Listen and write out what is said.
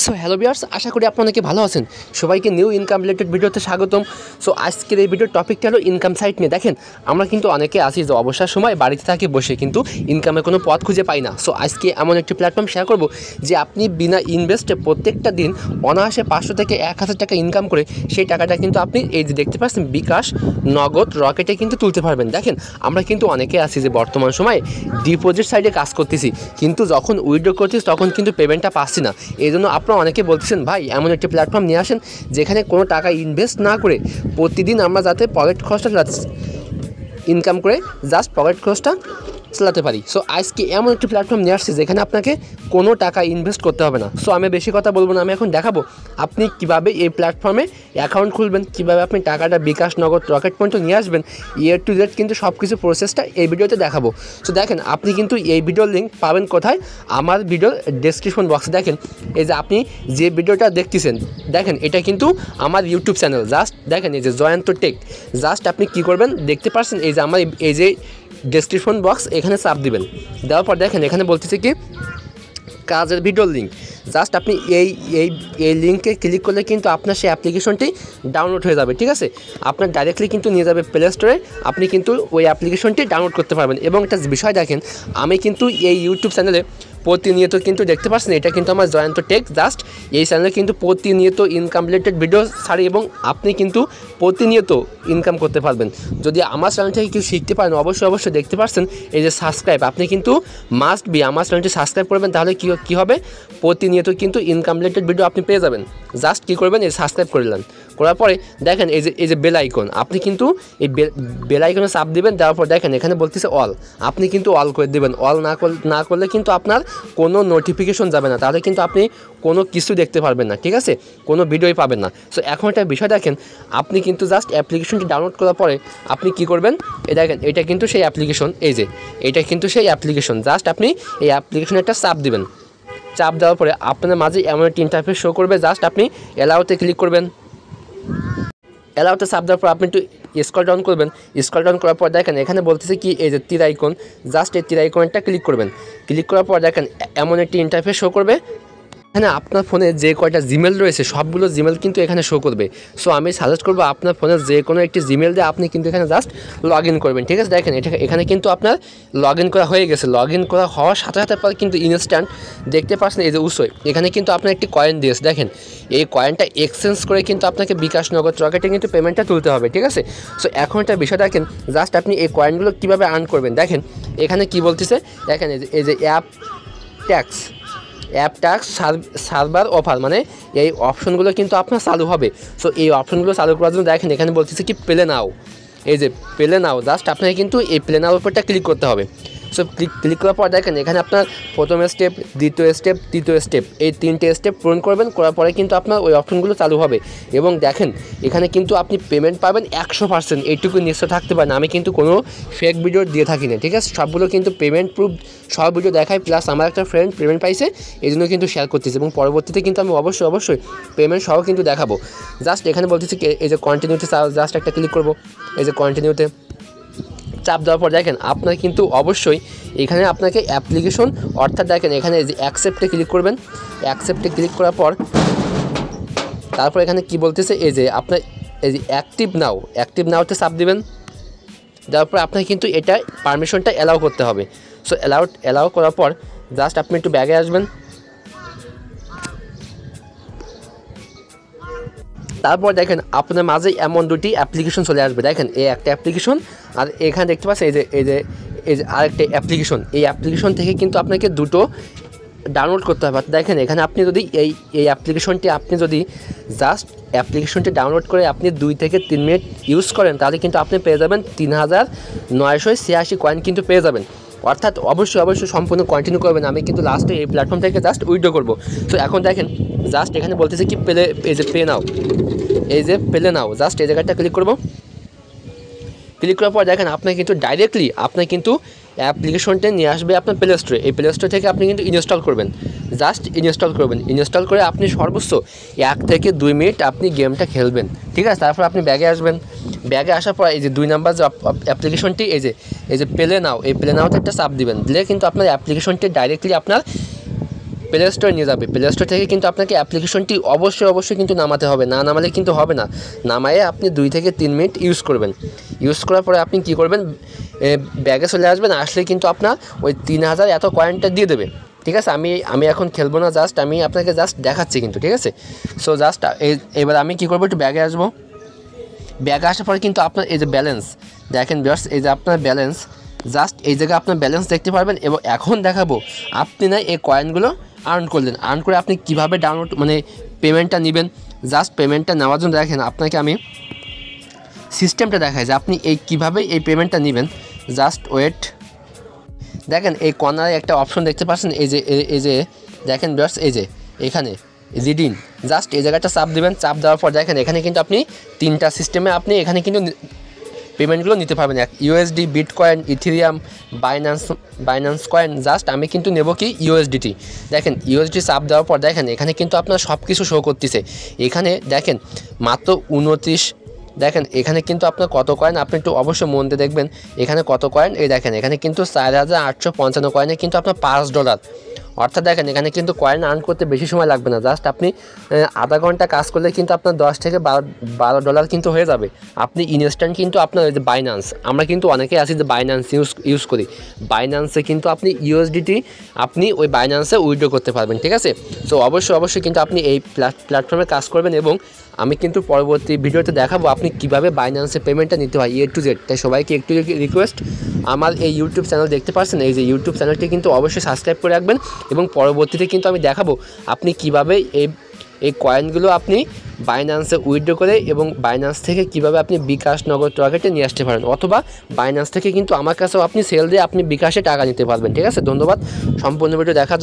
So hello viewers, আশা করি আপনারা অনেকে ভালো আছেন। সবাইকে নিউ ইনকাম রিলেটেড ভিডিওতে স্বাগতম। সো আজকের এই ভিডিওর টপিকটা হলো ইনকাম সাইট নিয়ে। দেখেন, আমরা কিন্তু অনেকে আছি যে অবসর সময় বাড়িতে থাকি বসে, কিন্তু ইনকামের কোনো পথ খুঁজে পাই না। সো আজকে এমন একটি প্ল্যাটফর্ম শেয়ার করব যে আপনি বিনা ইনভেস্টে প্রত্যেকটা দিন অনায়াসে 500 থেকে 1000 টাকা ইনকাম করে সেই টাকাটা কিন্তু আপনি এই যে দেখতে পাচ্ছেন বিকাশ, নগদ, রকেটে কিন্তু তুলতে পারবেন। দেখেন, আমরা কিন্তু অনেকে আছি যে বর্তমান সময়ে ডিপোজিট সাইডে কাজ করতেছি, কিন্তু যখন উইথড্র করতেছি তখন কিন্তু পেমেন্টটা পাচ্ছি না। এই জন্য আপনারা অনেকে বলতেছেন, ভাই এমন একটি প্ল্যাটফর্ম নিয়ে আসেন যেখানে কোনো টাকা ইনভেস্ট না করে প্রতিদিন আমরা যাতে পকেট খরচটা ইনকাম করে জাস্ট পকেট খরচটা চালাতে পারি। সো আজকে এমন একটি প্ল্যাটফর্ম নিয়ে আসছি যেখানে আপনাকে কোনো টাকা ইনভেস্ট করতে হবে না। সো আমি বেশি কথা বলবো না, আমি এখন দেখাবো আপনি কীভাবে এই প্ল্যাটফর্মে অ্যাকাউন্ট খুলবেন, কীভাবে আপনি টাকাটা বিকাশ, নগদ, রকেট পর্যন্ত নিয়ে আসবেন। টু জেড কিন্তু সব কিছু প্রসেসটা এই ভিডিওতে দেখাবো। সো দেখেন, আপনি কিন্তু এই ভিডিওর লিঙ্ক পাবেন কোথায়? আমার ভিডিওর ডেসক্রিপশন বক্সে। দেখেন, এই যে আপনি যে ভিডিওটা দেখতেছেন, দেখেন এটা কিন্তু আমার ইউটিউব চ্যানেল। জাস্ট দেখেন এই যে জয়ন্ত টেক, জাস্ট আপনি কী করবেন দেখতে পাচ্ছেন, এই যে আমার এই যে ডেসক্রিপশন বক্স, এখানে চাপ দিবেন। দেওয়ার পর দেখেন এখানে বলতেছে কি কাজের ভিডিওর লিঙ্ক। জাস্ট আপনি এই লিঙ্কে ক্লিক করলে কিন্তু আপনার সেই অ্যাপ্লিকেশনটি ডাউনলোড হয়ে যাবে। ঠিক আছে, আপনার ডাইরেক্টলি কিন্তু নিয়ে যাবে প্লে স্টোরে, আপনি কিন্তু ওই অ্যাপ্লিকেশনটি ডাউনলোড করতে পারবেন। এবং একটা বিষয় দেখেন, আমি কিন্তু এই ইউটিউব চ্যানেলে প্রতিনিয়ত কিন্তু দেখতে পাচ্ছেন, এটা কিন্তু আমার জয়ন্ত টেক। জাস্ট এই চ্যানেলে কিন্তু প্রতিনিয়ত ইনকাম রিলেটেড ভিডিও ছাড়ি এবং আপনি কিন্তু প্রতিনিয়ত ইনকাম করতে পারবেন। যদি আমার চ্যানেল থেকে কিছু শিখতে পারেন, অবশ্যই দেখতে পাচ্ছেন এই যে সাবস্ক্রাইব, আপনি কিন্তু মাস্ট বি আমার চ্যানেলটি সাবস্ক্রাইব করবেন। তাহলে কী হবে, প্রতিনিয়ত কিন্তু ইনকাম রিলেটেড ভিডিও আপনি পেয়ে যাবেন। জাস্ট কী করবেন, এই সাবস্ক্রাইব করলেন, করার পরে দেখেন এই যে বেল আইকন, আপনি কিন্তু এই বেল আইকনে চাপ দিবেন। দেওয়ার পর দেখেন এখানে বলতেছে অল, আপনি কিন্তু অল করে দেবেন। অল না করলে কিন্তু আপনার কোনো নোটিফিকেশন যাবে না, তাহলে কিন্তু আপনি কোনো কিছু দেখতে পারবেন না। ঠিক আছে, কোনো ভিডিওই পাবেন না। সো এখন একটা বিষয় দেখেন, আপনি কিন্তু জাস্ট অ্যাপ্লিকেশনটি ডাউনলোড করার পরে আপনি কি করবেন, এই দেখেন এটা কিন্তু সেই অ্যাপ্লিকেশন, এই যে এটা কিন্তু সেই অ্যাপ্লিকেশন। জাস্ট আপনি এই অ্যাপ্লিকেশনে একটা চাপ দিবেন। চাপ দেওয়ার পরে আপনার মাঝে এমন একটি ইন্টারফেস শো করবে। জাস্ট আপনি অ্যালাউতে ক্লিক করবেন। অ্যালাউতে চাপ দেওয়ার পর আপনি একটু স্ক্রল ডাউন করবেন। স্ক্রল ডাউন করার পর দেখেন এখানে বলতেছে কি এই যে তীর আইকন, জাস্ট এই তীর আইকনটা ক্লিক করবেন। ক্লিক করার পর দেখেন এমন একটি ইন্টারফেস শো করবে। এখানে আপনার ফোনে যে কয়টা জিমেল রয়েছে সবগুলো জিমেল কিন্তু এখানে শো করবে। সো আমি সাজেস্ট করবো আপনার ফোনে যে কোনো একটি জিমেল দিয়ে আপনি কিন্তু এখানে জাস্ট লগ ইন করবেন। ঠিক আছে, দেখেন এখানে কিন্তু আপনার লগ ইন করা হয়ে গেছে। লগ ইন করা হওয়ার সাথে সাথে পর কিন্তু ইনস্ট্যান্ট দেখতে পাচ্ছেন এই যে উৎসই, এখানে কিন্তু আপনার একটি কয়েন দিয়েছে। দেখেন এই কয়েনটা এক্সচেঞ্জ করে কিন্তু আপনাকে বিকাশ, নগদ, রকেটে কিন্তু পেমেন্টটা তুলতে হবে। ঠিক আছে, সো এখন একটা বিষয় দেখেন, জাস্ট আপনি এই কয়েনগুলো কীভাবে আর্ন করবেন। দেখেন এখানে কি বলতেছে, দেখেন এই যে অ্যাপ ট্যাক্স সার্ভার অফার, মানে এই অপশনগুলো কিন্তু আপনার চালু হবে। সো এই অপশনগুলো চালু করার জন্য দেখেন এখানে বলতেছে কি প্লে নাও, এই যে প্লে নাও, জাস্ট আপনাকে কিন্তু এই প্লে নাও উপরটা ক্লিক করতে হবে। সো ক্লিক করার পর দেখেন এখানে আপনার প্রথম স্টেপ, দ্বিতীয় স্টেপ, তৃতীয় স্টেপ, এই 3টে স্টেপ পূরণ করবেন। করার পরে কিন্তু আপনার ওই অপশনগুলো চালু হবে। এবং দেখেন এখানে কিন্তু আপনি পেমেন্ট পাবেন 100%, এইটুকু নিশ্চয় থাকতে পারেন। আমি কিন্তু কোনো ফেক ভিডিও দিয়ে থাকি না। ঠিক আছে, সবগুলো কিন্তু পেমেন্ট প্রুফ সব ভিডিও দেখাই। প্লাস আমার একটা ফ্রেন্ড পেমেন্ট পাইছে, এই জন্য কিন্তু শেয়ার করতেছি, এবং পরবর্তীতে কিন্তু আমি অবশ্যই পেমেন্ট সহ কিন্তু দেখাবো। জাস্ট এখানে বলতেছি এই যে কন্টিনিউতে জাস্ট একটা ক্লিক করবো। এই যে কন্টিনিউতে চাপ দেওয়ার পর দেখেন আপনার কিন্তু অবশ্যই এখানে আপনাকে অ্যাপ্লিকেশন, অর্থাৎ দেখেন এখানে এই যে অ্যাকসেপ্টে ক্লিক করবেন। অ্যাকসেপ্টে ক্লিক করার পর তারপর এখানে কি বলতেছে, এই যে আপনার এই যে অ্যাক্টিভ নাওতে চাপ দিবেন। দেওয়ার পর আপনাকে কিন্তু এটা পারমিশনটা অ্যালাউ করতে হবে। সো অ্যালাউ করার পর জাস্ট আপনি একটু ব্যাগে আসবেন। তারপর দেখেন আপনার মাঝে এমন দুটি অ্যাপ্লিকেশন চলে আসবে। দেখেন এই একটা অ্যাপ্লিকেশন, আর এখানে দেখতে পাচ্ছেন এই যে আরেকটা অ্যাপ্লিকেশন। এই অ্যাপ্লিকেশন থেকে কিন্তু আপনাকে দুটো ডাউনলোড করতে হবে। দেখেন এখানে আপনি যদি এই অ্যাপ্লিকেশনটি আপনি যদি জাস্ট অ্যাপ্লিকেশনটি ডাউনলোড করে আপনি 2 থেকে 3 মিনিট ইউজ করেন, তাহলে কিন্তু আপনি পেয়ে যাবেন 3986 কয়েন কিন্তু পেয়ে যাবেন। অর্থাৎ অবশ্যই সম্পূর্ণ কন্টিনিউ করবেন। আমি কিন্তু লাস্টে এই প্ল্যাটফর্ম থেকে জাস্ট উইথড্র করবো। তো এখন দেখেন জাস্ট এখানে বলতেছে কি এই যে প্লে নাও, জাস্ট এই জায়গাটা ক্লিক করবো। ক্লিক করার পর দেখেন আপনার কিন্তু ডাইরেক্টলি আপনার কিন্তু অ্যাপ্লিকেশনটা নিয়ে আসবে আপনার প্লে স্টোরে। এই প্লে স্টোর থেকে আপনি কিন্তু ইনস্টল করবেন। জাস্ট ইনস্টল করে আপনি সর্বোচ্চ 1 থেকে 2 মিনিট আপনি গেমটা খেলবেন। ঠিক আছে, তারপর আপনি ব্যাগে আসবেন। ব্যাগে আসার পর এই যে 2 নাম্বার যে অ্যাপ্লিকেশনটি, এই যে প্লে নাও, এই প্লে নাওতে একটা চাপ দিবেন। দিলে কিন্তু আপনার অ্যাপ্লিকেশনটি ডাইরেক্টলি আপনার প্লে স্টোরে নিয়ে যাবে। প্লে স্টোর থেকে কিন্তু আপনাকে অ্যাপ্লিকেশনটি অবশ্যই কিন্তু নামাতে হবে, না নামালে কিন্তু হবে না। নামায়ে আপনি 2 থেকে 3 মিনিট ইউজ করবেন। ইউজ করার পরে আপনি কী করবেন, ব্যাগে চলে আসবেন। আসলে কিন্তু আপনার ওই 3000 এত কয়েনটা দিয়ে দেবে। ঠিক আছে, আমি এখন খেলবো না, জাস্ট আমি আপনাকে জাস্ট দেখাচ্ছি কিন্তু। ঠিক আছে, সো জাস্ট এবার আমি কী করবো, একটু ব্যাগে আসবো। ব্যাগে আসার পরে কিন্তু আপনার এই যে ব্যালেন্স দেখেন ভিউয়ার্স, এই যে আপনার ব্যালেন্স, জাস্ট এই জায়গায় আপনার ব্যালেন্স দেখতে পারবেন। এবং এখন দেখাবো আপনি না এই কয়েনগুলো আর্ন করলেন, আর্ন করে আপনি কীভাবে ডাউনলোড মানে পেমেন্টটা নেবেন। জাস্ট পেমেন্টটা নেওয়ার জন্য দেখেন আপনাকে আমি সিস্টেমটা দেখাই যে আপনি এই কীভাবে এই পেমেন্টটা নেবেন। জাস্ট ওয়েট, দেখেন এই কর্নারে একটা অপশন দেখতে পাচ্ছেন, এই যে দেখেন ভিউয়ার্স, এই যে এখানে রিডিং, জাস্ট এই জায়গাটা চাপ দেবেন। চাপ দেওয়ার পর দেখেন এখানে কিন্তু আপনি 3টা সিস্টেমে আপনি এখানে কিন্তু পেমেন্টগুলো নিতে পারবেন। USD, bitcoin, Ethereum, Binance coin. Just আমি কিন্তু নেব কি ইউএসডিটি। দেখেন ইউএসডি চাপ দেওয়ার পর দেখেন এখানে কিন্তু আপনার সব কিছু শো করতেছে। এখানে দেখেন মাত্র 29, দেখেন এখানে কিন্তু আপনার কত কয়েন, আপনি একটু অবশ্যই মন দিয়ে দেখবেন এখানে কত কয়েন। এই দেখেন এখানে কিন্তু 4855 কয়েনে কিন্তু আপনার $5। অর্থাৎ দেখেন এখানে কিন্তু কয়েন আর্ন করতে বেশি সময় লাগবে না। জাস্ট আপনি আধা ঘন্টা কাজ করলে কিন্তু আপনার $10 থেকে $12 কিন্তু হয়ে যাবে। আপনি ইনস্ট্যান্ট কিন্তু আপনার ওই যে বাইন্যান্স, আমরা কিন্তু অনেকেই আছি যে বাইন্যান্স ইউজ করি। বাইন্যান্সে কিন্তু আপনি ইউএসডিটি আপনি ওই বাইন্যান্সে উইথড্র করতে পারবেন। ঠিক আছে, সো অবশ্যই কিন্তু আপনি এই প্ল্যাটফর্মে কাজ করবেন। এবং আমি কিন্তু পরবর্তী ভিডিওতে দেখাবো আপনি কীভাবে বাইন্যান্সে পেমেন্টটা নিতে হয় A to Z। তাই সবাইকে একটু রিকোয়েস্ট, আমার এই ইউটিউব চ্যানেল দেখতে পাচ্ছেন, এই যে ইউটিউব চ্যানেলটি কিন্তু অবশ্যই সাবস্ক্রাইব করে রাখবেন। এবং পরবর্তীতে কিন্তু আমি দেখাবো আপনি কীভাবে এই কয়েনগুলো আপনি বাইন্যান্সে উইথড্র করে এবং বাইন্যান্স থেকে কিভাবে আপনি বিকাশ, নগদ, রকেটে নিয়ে আসতে পারেন। অথবা বাইন্যান্স থেকে কিন্তু আমার কাছেও আপনি সেল দিয়ে আপনি বিকাশে টাকা নিতে পারবেন। ঠিক আছে, ধন্যবাদ সম্পূর্ণ ভিডিও দেখার জন্য।